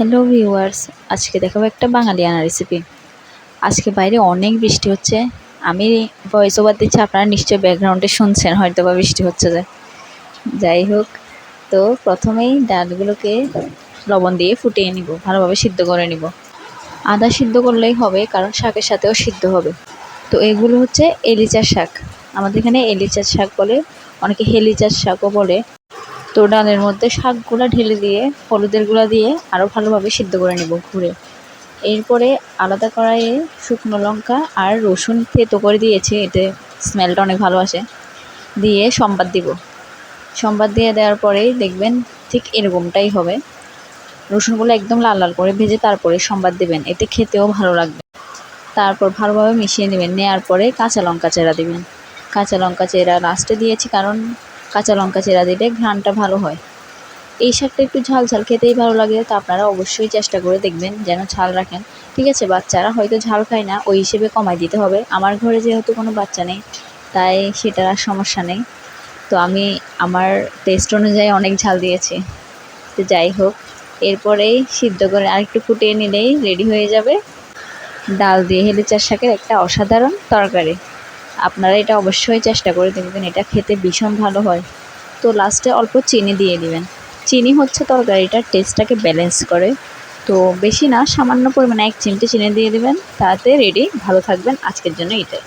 Hello viewers, আজকে দেখাবো একটা বাঙালিয়ানা রেসিপি। আজকে বাইরে অনেক বৃষ্টি হচ্ছে। আমি ভয়েস ওভার দিচ্ছি, আপনারা নিশ্চয়ই ব্যাকগ্রাউন্ডে শুনছেন, হয়তো বা বৃষ্টি হচ্ছে। যাই হোক, তো প্রথমেই ডালগুলোকে লবণ দিয়ে ফুটিয়ে নিব, ভালোভাবে সিদ্ধ করে নিব। আদা সিদ্ধ করলেই হবে, কারণ শাকের সাথেও সিদ্ধ হবে। তো এগুলো হচ্ছে এলিচার শাক, আমাদের এখানে এলিচার শাক বলে, অনেকে হেলিচার শাকও বলে। তো ডালের মধ্যে শাকগুলো ঢেলে দিয়ে হলুদের গুঁড়া দিয়ে আরও ভালোভাবে সিদ্ধ করে নেব ঘুরে। এরপরে আলাদা কড়াইয়ে শুকনো লঙ্কা আর রসুন থেতো করে দিয়েছি, এতে স্মেলটা অনেক ভালো আসে। দিয়ে সম্বাদ দিব। সম্বাদ দিয়ে দেওয়ার পরেই দেখবেন ঠিক এরকমটাই হবে। রসুনগুলো একদম লাল লাল করে ভেজে তারপরে সম্বাদ দেবেন, এতে খেতেও ভালো লাগবে। তারপর ভালোভাবে মিশিয়ে নেবেন, নেওয়ার পরে কাঁচা লঙ্কা চেরা দিবেন। কাঁচা লঙ্কা চেরা লাস্টে দিয়েছি, কারণ কাঁচা লঙ্কা চেরা দিলে ঘ্রাণটা ভালো হয়। এই শাকটা একটু ঝাল ঝাল খেতেই ভালো লাগে, তো আপনারা অবশ্যই চেষ্টা করে দেখবেন যেন ঝাল রাখেন। ঠিক আছে, বাচ্চারা হয়তো ঝাল খায় না, ওই হিসেবে কমাই দিতে হবে। আমার ঘরে যেহেতু কোনো বাচ্চা নেই, তাই সেটার আর সমস্যা নেই। তো আমি আমার টেস্ট অনুযায়ী অনেক ঝাল দিয়েছি। তো যাই হোক, এরপরেই সিদ্ধ করে আরেকটু ফুটিয়ে নিলেই রেডি হয়ে যাবে ডাল দিয়ে হেলেচার শাকের একটা অসাধারণ তরকারি। আপনারা এটা অবশ্যই চেষ্টা করে দেখবেন, এটা খেতে ভীষণ ভালো হয়। তো লাস্টে অল্প চিনি দিয়ে দিবেন। চিনি হচ্ছে তরকারিটার টেস্টটাকে ব্যালেন্স করে। তো বেশি না, সামান্য পরিমাণে 1 চিমটে চিনি দিয়ে দিবেন, তাতে রেডি। ভালো থাকবেন, আজকের জন্য এটাই।